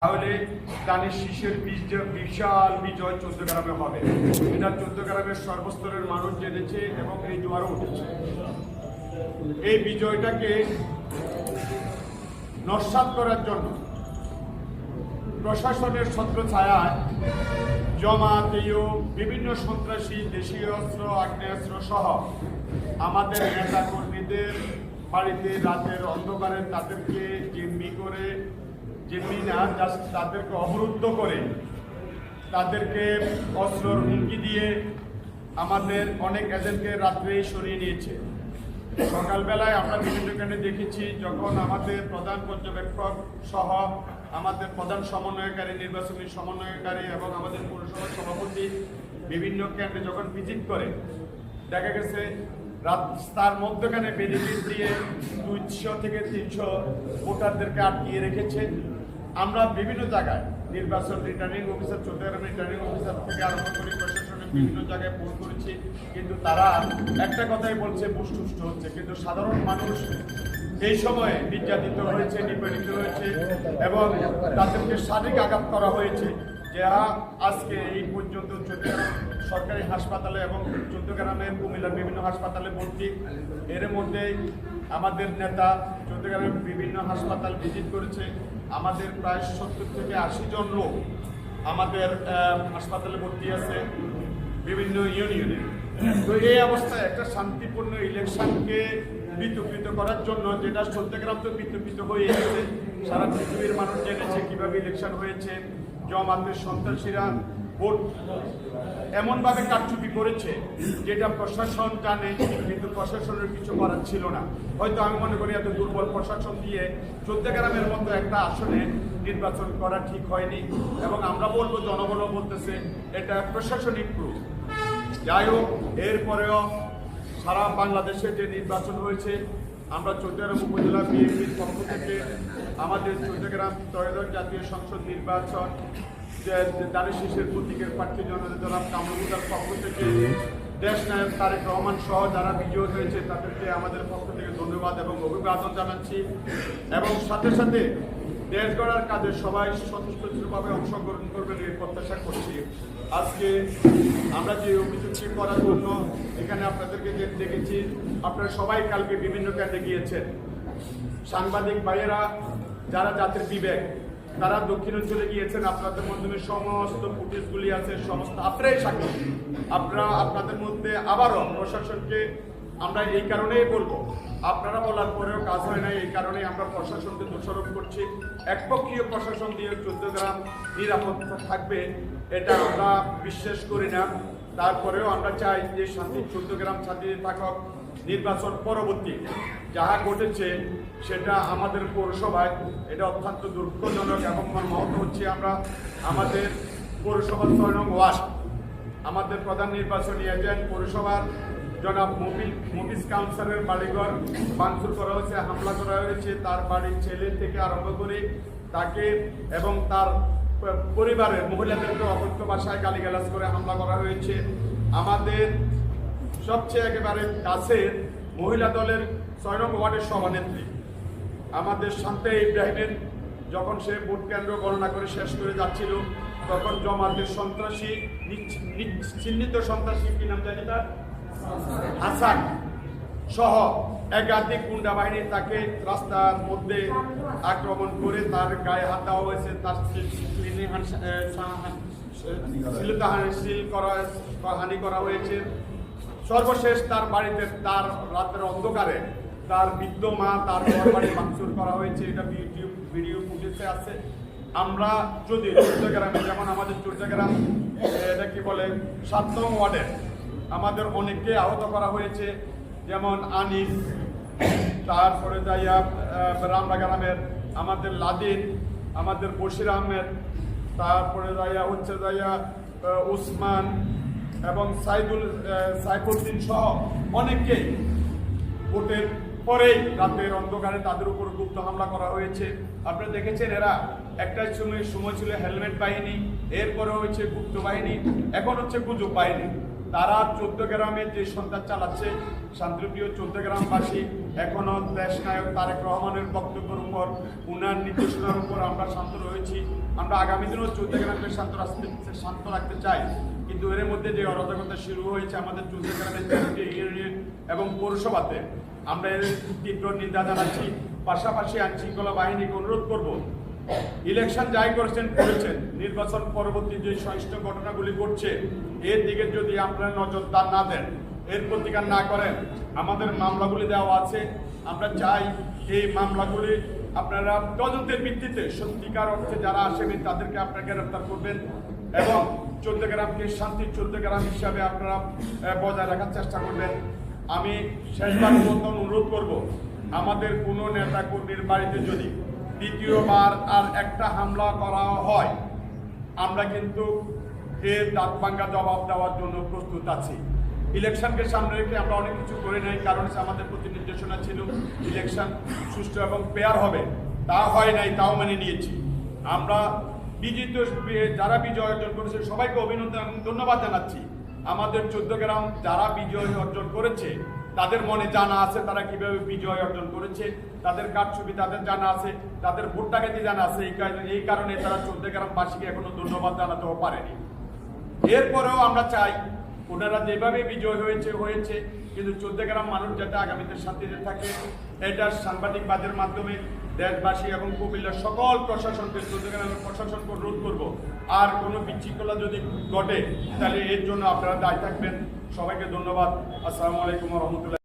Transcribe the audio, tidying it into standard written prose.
তাহলে দানের শীষের বিশাল বিজয় চৌদ্দগ্রামে হবে। এটা চৌদ্দগ্রামের সর্বস্তরের মানুষ জেনেছে এবং এই জোয়ারও উঠেছে। এই বিজয়টাকে নস্যাৎ করার জন্য প্রশাসনের ছত্রছায়ায় জমাতেয় বিভিন্ন সন্ত্রাসী দেশীয় অস্ত্র আগ্নেয়াস্ত্র সহ আমাদের নেতা কর্মীদের বাড়িতে রাতের অন্ধকারে তাদেরকে তাদেরকে অবরুদ্ধ করে তাদেরকে অস্ত্রর হুমকি দিয়ে আমাদের অনেক এজেন্টকে রাত্রেই সরিয়ে নিয়েছে। সকালবেলায় আমরা বিভিন্ন কেন্দ্রে দেখেছি যখন আমাদের প্রধান পর্যবেক্ষক সহ আমাদের প্রধান সমন্বয়কারী নির্বাচনী সমন্বয়কারী এবং আমাদের পৌরসভার সভাপতি বিভিন্ন কেন্দ্রে যখন ভিজিট করে দেখা গেছে রাস্তার মধ্যখানে ব্যারিকেড দিয়ে 200 থেকে 300 ভোটারদেরকে আটকিয়ে রেখেছে। আমরা বিভিন্ন জায়গায় নির্বাচন returning officer Chauddagram returning officer থেকে আরম্ভ করে প্রশাসনের বিভিন্ন জায়গায় ফোন করেছি, কিন্তু তারা একটা কথাই বলছে পুষ্ট হচ্ছে, কিন্তু সাধারণ মানুষ এই সময়ে নির্যাতিত হয়েছে, নিপীড়িত হয়েছে এবং তাদেরকে শারীরিক আঘাত করা হয়েছে। যা আজকে এই পর্যন্ত চৌদ্দগ্রাম সরকারি হাসপাতালে এবং চৌদ্দগ্রামের কুমিল্লার বিভিন্ন হাসপাতালে ভর্তি। এর মধ্যে আমাদের নেতা চৌদ্দগ্রামের বিভিন্ন হাসপাতাল ভিজিট করেছে। আমাদের প্রায় 70 থেকে 80 জন লোক আমাদের হাসপাতালে ভর্তি আছে বিভিন্ন ইউনিয়নে। তো এই অবস্থায় একটা শান্তিপূর্ণ ইলেকশনকে বিতর্কিত করার জন্য, যেটা চৌদ্দগ্রাম তো বিতর্কিত হয়ে গেছে, সারা পৃথিবীর মানুষ জেনেছে কিভাবে ইলেকশন হয়েছে। জমাতের সন্ত্রাসীরা ভোট এমনভাবে কারচুপি করেছে যেটা প্রশাসন জানে, কিন্তু প্রশাসনের কিছু করার ছিল না। হয়তো আমি মনে করি এত দুর্বল প্রশাসন দিয়ে চৌদ্দগ্রামের মতো একটা আসনে নির্বাচন করা ঠিক হয়নি এবং আমরা বলবো, জনগণও বলতেছে এটা প্রশাসনিক প্রুফ। যাই হোক, এরপরেও সারা বাংলাদেশে যে নির্বাচন হয়েছে, আমরা চৌদ্দগ্রাম উপজেলা বিএনপির পক্ষ থেকে আমাদের চৌদ্দগ্রাম ত্রয়োদশ জাতীয় সংসদ নির্বাচন দানের শীষের প্রতীকের প্রার্থী জনাব কামরুল পক্ষ থেকে দেশ নায়ক তারেক রহমান সহ যারা বিজয়ী হয়েছে তাদেরকে আমাদের পক্ষ থেকে ধন্যবাদ এবং অভিবাদন জানাচ্ছি এবং সাথে সাথে দেশ গড়ার কাজে সবাই স্বতঃস্ফূর্তভাবে অংশগ্রহণ করবেন এই প্রত্যাশা করছি। আজকে আমরা যে অভিযোগটি করার জন্য এখানে আপনাদেরকে দেখেছি, আপনারা সবাই কালকে বিভিন্ন কেন্দ্রে গিয়েছেন। সাংবাদিক ভাইয়েরা যারা জাতির বিবেক, তারা দক্ষিণাঞ্চলে গিয়েছেন। আপনাদের মাধ্যমে সমস্ত ফুটেজগুলি আছে, সমস্ত আপনারাই সাক্ষী। আপনাদের মধ্যে আবারও প্রশাসনকে আমরা এই কারণেই বলবো, আপনারা বলার পরেও কাজ হয় না, এই কারণেই আমরা প্রশাসনকে দোষারোপ করছি। একপক্ষীয় প্রশাসন দিয়ে চৌদ্দগ্রাম নিরাপদ থাকবে এটা আমরা বিশ্বাস করি না। তারপরেও আমরা চাই যে চৌদ্দগ্রাম শান্তিতে থাকক। নির্বাচন পরবর্তী যাহা ঘটেছে সেটা আমাদের পৌরসভায় এটা অত্যন্ত দুঃখজনক এবং মর্মাহত হচ্ছে। আমরা আমাদের পৌরসভার 6 নং ওয়ার্ড আমাদের প্রধান নির্বাচনী এজেন্ট পৌরসভার জনাব মফিজ কাউন্সিলরের বাড়িঘর ভাঙচুর করা হয়েছে, হামলা করা হয়েছে। তার বাড়ির ছেলে থেকে আরম্ভ করে তাকে এবং তার পরিবারের মহিলাদেরকে অকথ্য ভাষায় গালিগালাজ করে হামলা করা হয়েছে। আমাদের সবচেয়ে একেবারে কাছের মহিলা দলের 6 নং ওয়ার্ডের সভানেত্রী আমাদের শান্তা ইব্রাহিমের যখন সে ভোট কেন্দ্র গণনা করে শেষ করে যাচ্ছিল, তখন জমাতের সন্ত্রাসী, চিহ্নিত সন্ত্রাসী, কি নাম জানি তার, হাসান সহ একাধিক গুন্ডা বাহিনী তাকে রাস্তার মধ্যে আক্রমণ করে তার গায়ে হাত দেওয়া হয়েছে, তার হানি করা হয়েছে। সর্বশেষ তার বাড়িতে তার রাতের অন্ধকারে তার বৃদ্ধ মা, তার বাড়ি ভাঙচুর করা হয়েছে। এটা ভিডিও ফুটেজে আছে। আমরা যদি চৌদ্দগ্রামে, যেমন আমাদের চৌদ্দগ্রাম এটা কি বলে 7 নং ওয়ার্ডের আমাদের অনেককে আহত করা হয়েছে, যেমন আনিস, তারপরে যাইয়া রামরা গ্রামের আমাদের লাদিন, আমাদের বশির আহমেদ, তারপরে যাইয়া উসমান এবং সাইফুদ্দিন সহ অনেককেই ভোটের পরেই রাতের অন্ধকারে তাদের উপর গুপ্ত হামলা করা হয়েছে। আপনারা দেখেছেন এরা একটাই সময় ছিল হেলমেট বাহিনী, এরপরে হয়েছে গুপ্ত বাহিনী, এখন হচ্ছে গুজব বাহিনী। তারা চৌদ্দগ্রামে যে সন্ত্রাস চালাচ্ছে, শান্তিপ্রিয় চৌদ্দগ্রামবাসী এখনো দেশ নায়ক তারেক রহমানের বক্তব্যের উপর, উনার নির্দেশনার উপর আমরা শান্ত রয়েছি। আমরা আগামী দিনেও চৌদ্দগ্রামকে শান্ত রাখতে চাই। কিন্তু এর মধ্যে যে অরাজকতা শুরু হয়েছে আমাদের চৌদ্দগ্রামের ইউনিয়ন এবং পৌরসভাতে, আমরা এর তীব্র নিন্দা জানাচ্ছি। পাশাপাশি আইনশৃঙ্খলা বাহিনীকে অনুরোধ করব, ইলেকশন যাই করেছেন, নির্বাচন পরবর্তী যে সহিষ্ণু ঘটনাগুলি ঘটছে এর দিকে যদি আপনারা নজরদার না দেন, এর প্রতিকার না করেন, আমাদের মামলাগুলি দেওয়া আছে, আমরা চাই এই মামলাগুলি আপনারা তদন্তের ভিত্তিতে সত্যিকার অর্থে যারা আসামি তাদেরকে আপনারা গ্রেফতার করবেন এবং চৌদ্দগ্রামকে শান্তির চৌদ্দগ্রাম হিসাবে আপনারা বজায় রাখার চেষ্টা করবেন। আমি শেষবার মতন অনুরোধ করব, আমাদের কোনো নেতা কর্মীর বাড়িতে যদি দ্বিতীয়বার আর একটা হামলা করা হয়, আমরা কিন্তু এর দাঁতভাঙ্গা জবাব দেওয়ার জন্য প্রস্তুত আছি। ইলেকশনকে সামনে রেখে আমরা অনেক কিছু করে নেই, কারণ আমাদের প্রতি নির্দেশনা ছিল ইলেকশন সুষ্ঠু এবং ফেয়ার হবে, তা হয় নাই, তাও মেনে নিয়েছি। আমরা বিজিত যারা বিজয় অর্জন করেছে সবাইকে অভিনন্দন এবং ধন্যবাদ জানাচ্ছি। আমাদের চৌদ্দগ্রাম যারা বিজয় অর্জন করেছে তাদের মনে জানা আছে তারা কিভাবে বিজয় অর্জন করেছে, তাদের কারচুপি তাদের জানা আছে, তাদের ভোট ডাকাতি জানা আছে। এই কারণে তারা চৌদ্দগ্রামবাসীকে এখনো ধন্যবাদ জানাতেও পারেনি। এরপরেও আমরা চাই ওনারা যেভাবে বিজয় হয়েছে, কিন্তু চৌদ্দগ্রাম মানুষ যাতে আগামীতে শান্তিতে থাকে, এটা সাংবাদিকবাদের মাধ্যমে দেশবাসী এবং কুমিল্লার সকল প্রশাসনকে, চৌদ্দগ্রামের প্রশাসনকে অনুরোধ করব, আর কোনো বিশৃঙ্খলা যদি ঘটে তাহলে এর জন্য আপনারা দায়ী থাকবেন। সবাইকে ধন্যবাদ। আসসালামু আলাইকুম ওয়া রাহমাতুল্লাহ।